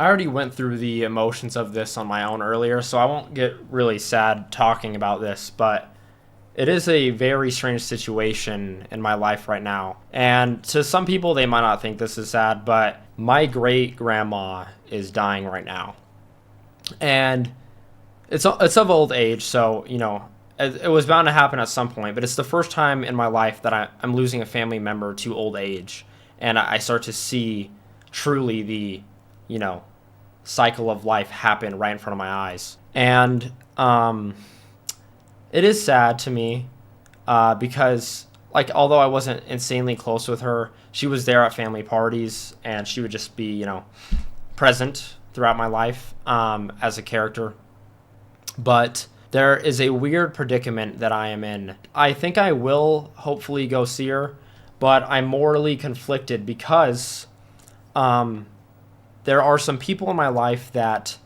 I already went through the emotions of this on my own earlier, so I won't get really sad talking about this, but it is a very strange situation in my life right now. And to some people, they might not think this is sad, but my great grandma is dying right now. And it's of old age, so, it was bound to happen at some point, but it's the first time in my life that I'm losing a family member to old age. And I start to see truly the, you know, cycle of life happen right in front of my eyes. And it is sad to me because, like, although I wasn't insanely close with her, she was there at family parties and she would just be, present throughout my life as a character. But there is a weird predicament that I am in. I think I will hopefully go see her, but I'm morally conflicted because there are some people in my life that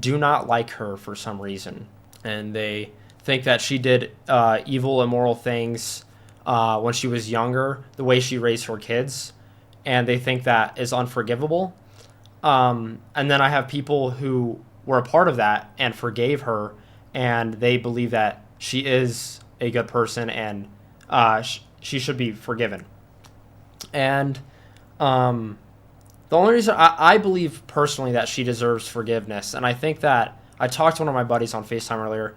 do not like her for some reason. And they think that she did evil, immoral things when she was younger, the way she raised her kids. And they think that is unforgivable. And then I have people who were a part of that and forgave her, and they believe that she is a good person and she should be forgiven. And the only reason I believe personally that she deserves forgiveness, and I think that I talked to one of my buddies on FaceTime earlier.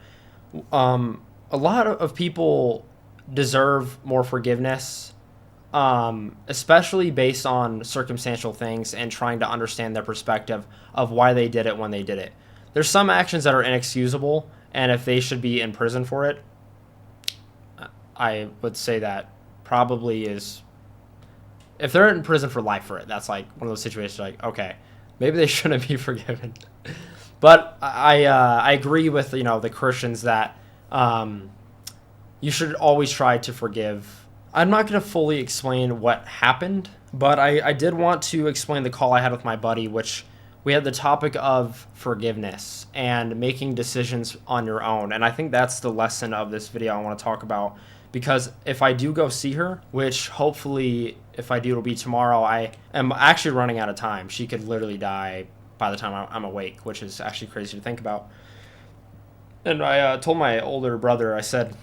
A lot of people deserve more forgiveness, especially based on circumstantial things and trying to understand their perspective of why they did it when they did it. There's some actions that are inexcusable, and if they should be in prison for it, I would say that probably is, if they're in prison for life for it, that's like one of those situations like, okay, maybe they shouldn't be forgiven. But I agree with, the Christians that you should always try to forgive. I'm not going to fully explain what happened, but I did want to explain the call I had with my buddy, which we had the topic of forgiveness and making decisions on your own. And I think that's the lesson of this video I want to talk about, because if I do go see her, which hopefully if I do, it'll be tomorrow, I am actually running out of time. She could literally die by the time I'm awake, which is actually crazy to think about. And I told my older brother, I said,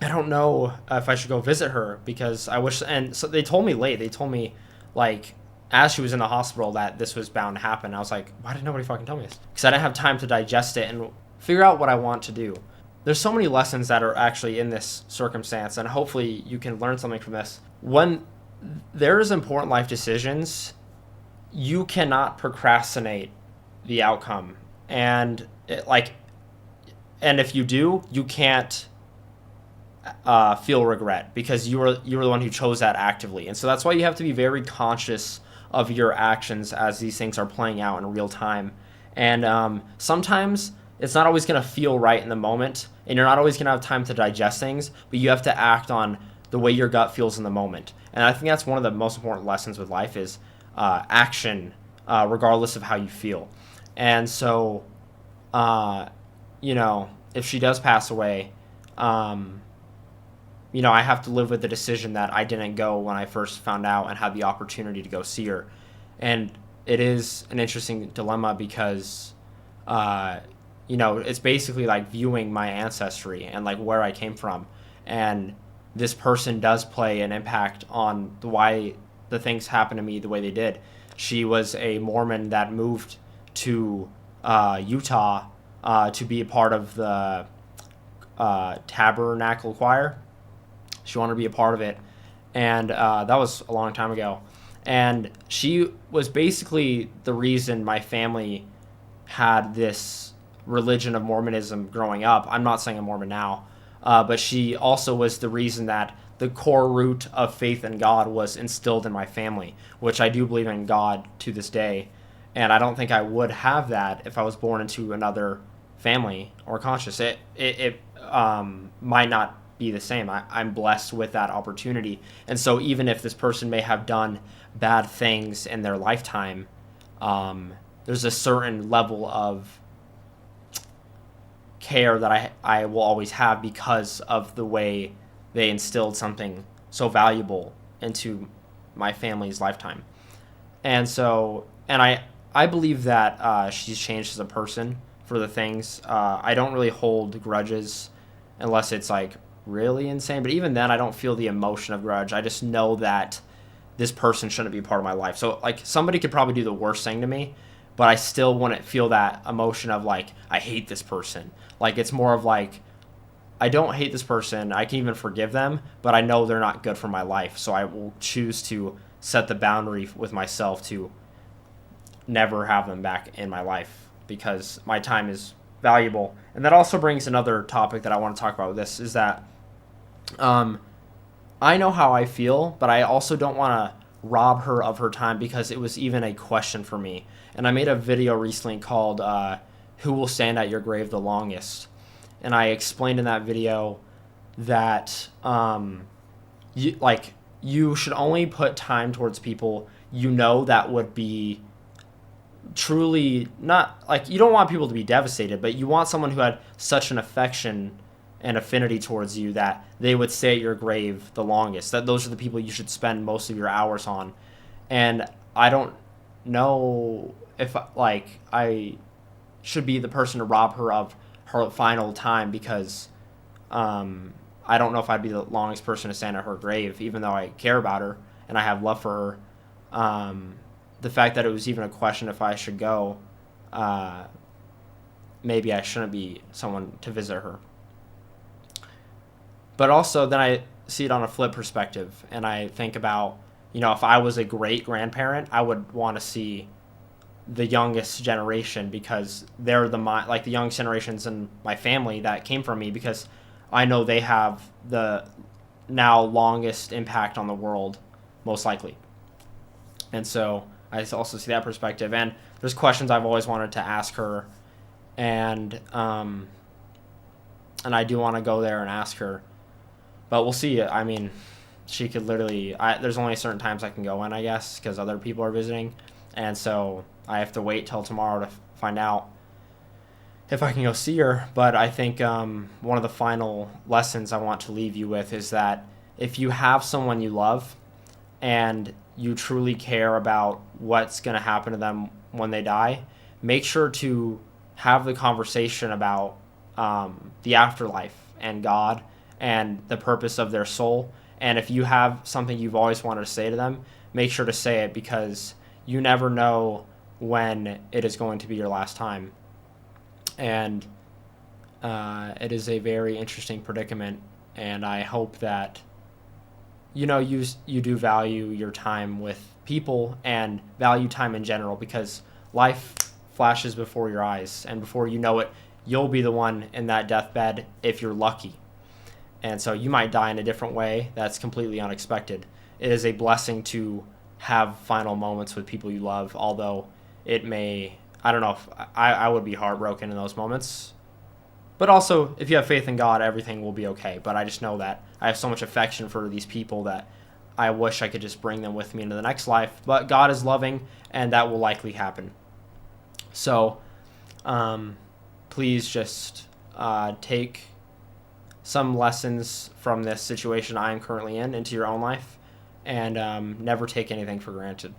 I don't know if I should go visit her because I wish, and so they told me late. They told me, like, as she was in the hospital that this was bound to happen. I was like, why did nobody fucking tell me this? Because I didn't have time to digest it and figure out what I want to do. There's so many lessons that are actually in this circumstance, and hopefully you can learn something from this. When there's important life decisions, you cannot procrastinate the outcome. And and if you do, you can't feel regret because you were the one who chose that actively. And so that's why you have to be very conscious of your actions as these things are playing out in real time. And sometimes it's not always going to feel right in the moment, and you're not always going to have time to digest things, but you have to act on the way your gut feels in the moment. And I think that's one of the most important lessons with life is action, regardless of how you feel. And so, if she does pass away, I have to live with the decision that I didn't go when I first found out and had the opportunity to go see her. And it is an interesting dilemma because, it's basically like viewing my ancestry and like where I came from. And this person does play an impact on why the things happened to me the way they did. She was a Mormon that moved to Utah to be a part of the Tabernacle Choir. She wanted to be a part of it, and that was a long time ago. And she was basically the reason my family had this religion of Mormonism growing up. I'm not saying I'm Mormon now, but she also was the reason that the core root of faith in God was instilled in my family, which I do believe in God to this day. And I don't think I would have that if I was born into another family or conscious. It might not be the same. I'm blessed with that opportunity. And so even if this person may have done bad things in their lifetime, there's a certain level of care that I will always have because of the way they instilled something so valuable into my family's lifetime. And so, and I believe that she's changed as a person for the things. I don't really hold grudges unless it's like really insane. But even then, I don't feel the emotion of grudge. I just know that this person shouldn't be part of my life. So like somebody could probably do the worst thing to me, but I still wouldn't feel that emotion of like I hate this person. Like it's more of like I don't hate this person. I can even forgive them, but I know they're not good for my life. So I will choose to set the boundary with myself to never have them back in my life because my time is valuable. And that also brings another topic that I want to talk about with this is that um, I know how I feel, but I also don't want to rob her of her time because it was even a question for me. And I made a video recently called Who Will Stand at Your Grave the Longest? And I explained in that video that you should only put time towards people you know that would be truly not like you don't want people to be devastated, but you want someone who had such an affection and affinity towards you that they would stay at your grave the longest. That those are the people you should spend most of your hours on. And I don't know if like I should be the person to rob her of her final time because I don't know if I'd be the longest person to stand at her grave, even though I care about her and I have love for her. The fact that it was even a question if I should go, maybe I shouldn't be someone to visit her. But also, then I see it on a flip perspective, and I think about, if I was a great grandparent, I would want to see the youngest generation because they're the youngest generations in my family that came from me because I know they have the now longest impact on the world, most likely. And so I also see that perspective. And there's questions I've always wanted to ask her, and I do want to go there and ask her, but we'll see. I mean, she could literally. There's only certain times I can go in, I guess, because other people are visiting, and so I have to wait till tomorrow to find out if I can go see her. But I think one of the final lessons I want to leave you with is that if you have someone you love and you truly care about what's going to happen to them when they die, make sure to have the conversation about the afterlife and God and the purpose of their soul. And if you have something you've always wanted to say to them, make sure to say it because you never know when it is going to be your last time. And it is a very interesting predicament, and I hope that you do value your time with people and value time in general because life flashes before your eyes, and before you know it, you'll be the one in that deathbed if you're lucky. And so you might die in a different way that's completely unexpected. It is a blessing to have final moments with people you love, although it may, I don't know, if I would be heartbroken in those moments. But also, if you have faith in God, everything will be okay. But I just know that I have so much affection for these people that I wish I could just bring them with me into the next life. But God is loving, and that will likely happen. So, please just take some lessons from this situation I am currently in into your own life, and never take anything for granted.